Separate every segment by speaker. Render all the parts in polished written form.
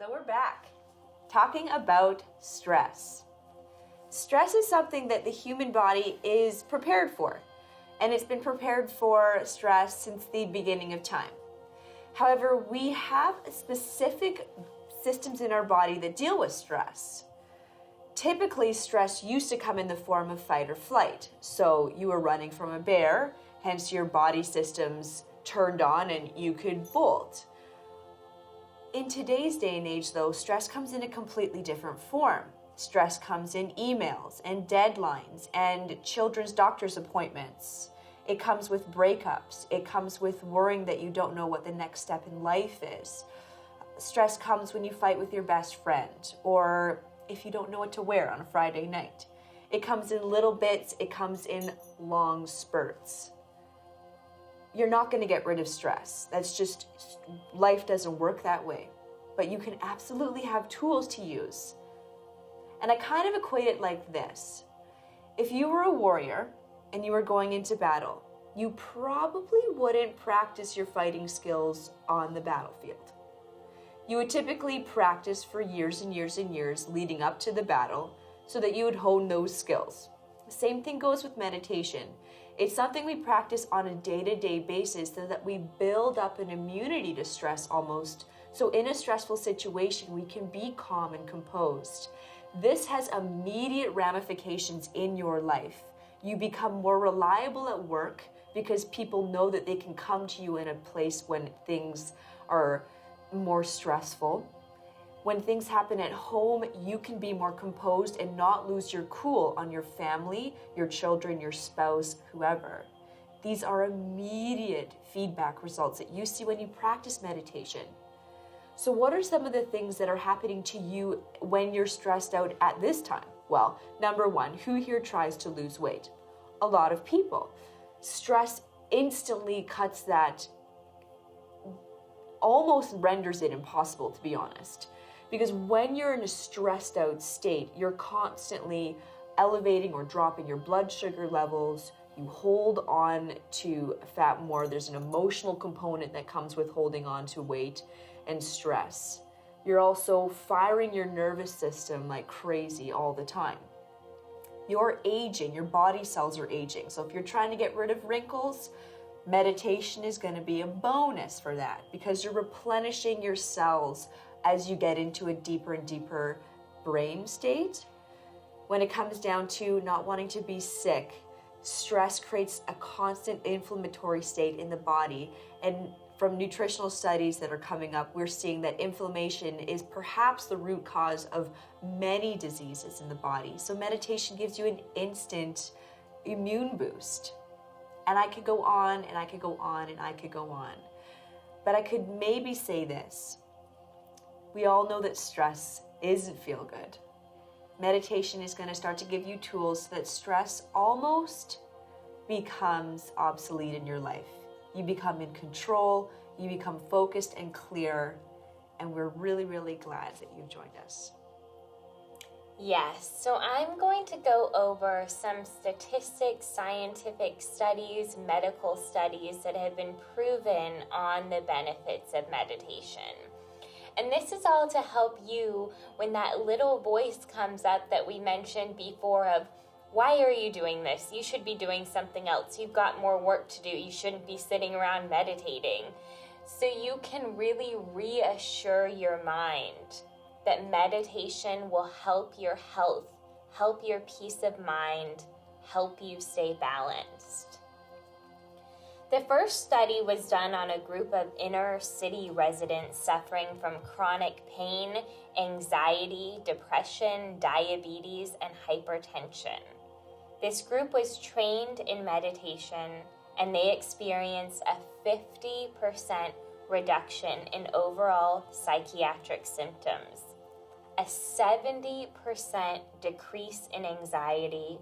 Speaker 1: So we're back talking about stress. Stress is something that the human body is prepared for, and it's been prepared for stress since the beginning of time. However, we have specific systems in our body that deal with stress. Typically, stress used to come in the form of fight or flight. So you were running from a bear, hence your body systems turned on and you could bolt. In today's day and age, though, stress comes in a completely different form. Stress comes in emails and deadlines and children's doctor's appointments. It comes with breakups. It comes with worrying that you don't know what the next step in life is. Stress comes when you fight with your best friend, or if you don't know what to wear on a Friday night. It comes in little bits. It comes in long spurts. You're not going to get rid of stress. That's just, life doesn't work that way. But you can absolutely have tools to use. And I kind of equate it like this. If you were a warrior and you were going into battle, you probably wouldn't practice your fighting skills on the battlefield. You would typically practice for years and years and years leading up to the battle so that you would hone those skills. The same thing goes with meditation. It's something we practice on a day-to-day basis so that we build up an immunity to stress almost. So in a stressful situation, we can be calm and composed. This has immediate ramifications in your life. You become more reliable at work because people know that they can come to you in a place when things are more stressful. When things happen at home, you can be more composed and not lose your cool on your family, your children, your spouse, whoever. These are immediate feedback results that you see when you practice meditation. So what are some of the things that are happening to you when you're stressed out at this time? Well, number one, who here tries to lose weight? A lot of people. Stress instantly cuts that, almost renders it impossible, to be honest. Because when you're in a stressed out state, you're constantly elevating or dropping your blood sugar levels. You hold on to fat more. There's an emotional component that comes with holding on to weight and stress. You're also firing your nervous system like crazy all the time. You're aging. Your body cells are aging. So if you're trying to get rid of wrinkles, meditation is going to be a bonus for that because you're replenishing your cells as you get into a deeper and deeper brain state. When it comes down to not wanting to be sick, stress creates a constant inflammatory state in the body. And from nutritional studies that are coming up, we're seeing that inflammation is perhaps the root cause of many diseases in the body. So meditation gives you an instant immune boost. And I could go on and I could go on and I could go on. But I could maybe say this. We all know that stress isn't feel good. Meditation is going to start to give you tools so that stress almost becomes obsolete in your life. You become in control, you become focused and clear, and we're really, really glad that you've joined us.
Speaker 2: Yes, so I'm going to go over some statistics, scientific studies, medical studies that have been proven on the benefits of meditation. And this is all to help you when that little voice comes up that we mentioned before of, why are you doing this? You should be doing something else. You've got more work to do. You shouldn't be sitting around meditating. So you can really reassure your mind that meditation will help your health, help your peace of mind, help you stay balanced. The first study was done on a group of inner city residents suffering from chronic pain, anxiety, depression, diabetes, and hypertension. This group was trained in meditation, and they experienced a 50% reduction in overall psychiatric symptoms, a 70% decrease in anxiety,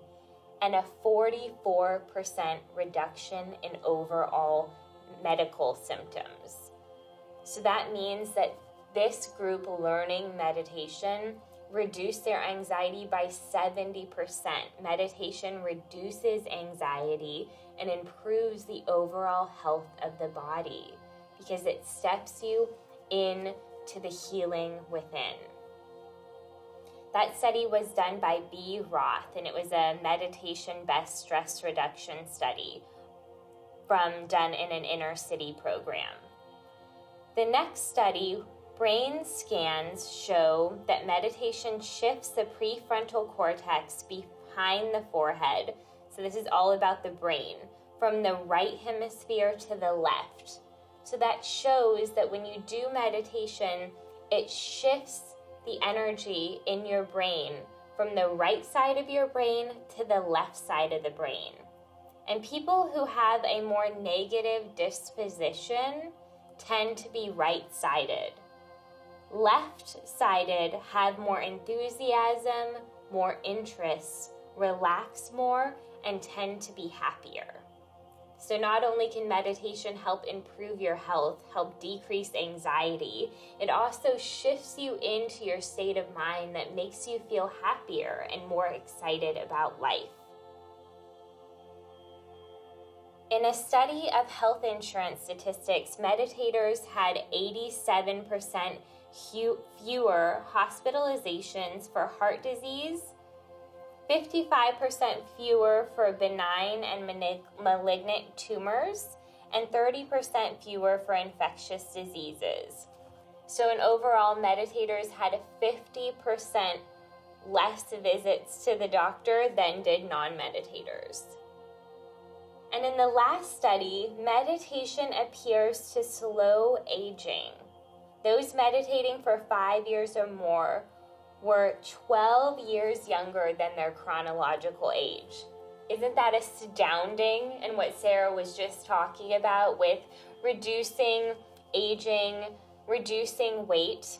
Speaker 2: and a 44% reduction in overall medical symptoms. So that means that this group learning meditation reduced their anxiety by 70%. Meditation reduces anxiety and improves the overall health of the body because it steps you in to the healing within. That study was done by B. Roth, and it was a meditation-based stress reduction study done in an inner city program. The next study, brain scans, show that meditation shifts the prefrontal cortex behind the forehead. So this is all about the brain, from the right hemisphere to the left. So that shows that when you do meditation, it shifts the energy in your brain from the right side of your brain to the left side of the brain. And people who have a more negative disposition tend to be right-sided. Left-sided have more enthusiasm, more interest, relax more, and tend to be happier. So not only can meditation help improve your health, help decrease anxiety, it also shifts you into your state of mind that makes you feel happier and more excited about life. In a study of health insurance statistics, meditators had 87% fewer hospitalizations for heart disease, 55% fewer for benign and malignant tumors, and 30% fewer for infectious diseases. So in overall, meditators had 50% less visits to the doctor than did non-meditators. And in the last study, meditation appears to slow aging. Those meditating for 5 years or more were 12 years younger than their chronological age. Isn't that astounding? And what Sarah was just talking about with reducing aging, reducing weight.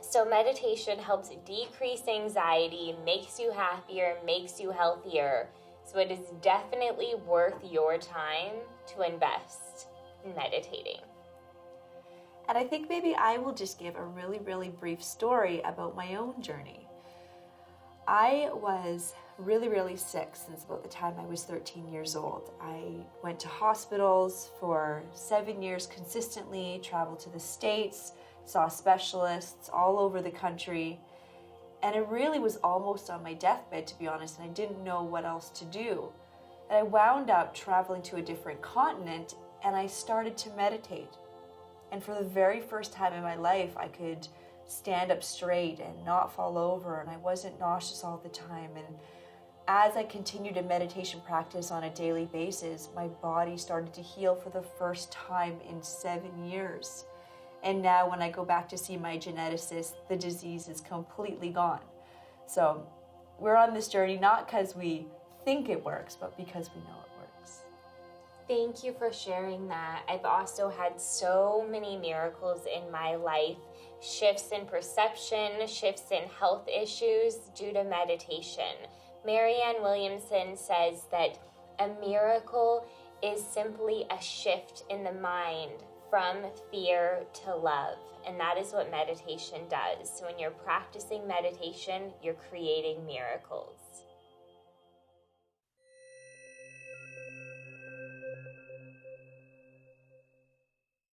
Speaker 2: So meditation helps decrease anxiety, makes you happier, makes you healthier. So it is definitely worth your time to invest in meditating.
Speaker 1: And I think maybe I will just give a really, really brief story about my own journey. I was really, really sick since about the time I was 13 years old. I went to hospitals for 7 years consistently, traveled to the States, saw specialists all over the country. And it really was almost on my deathbed, to be honest, and I didn't know what else to do. And I wound up traveling to a different continent, and I started to meditate. And for the very first time in my life, I could stand up straight and not fall over, and I wasn't nauseous all the time. And as I continued a meditation practice on a daily basis, my body started to heal for the first time in 7 years. And now when I go back to see my geneticist, the disease is completely gone. So we're on this journey not because we think it works, but because we know it works.
Speaker 2: Thank you for sharing that. I've also had so many miracles in my life, shifts in perception, shifts in health issues due to meditation. Marianne Williamson says that a miracle is simply a shift in the mind from fear to love. And that is what meditation does. So when you're practicing meditation, you're creating miracles.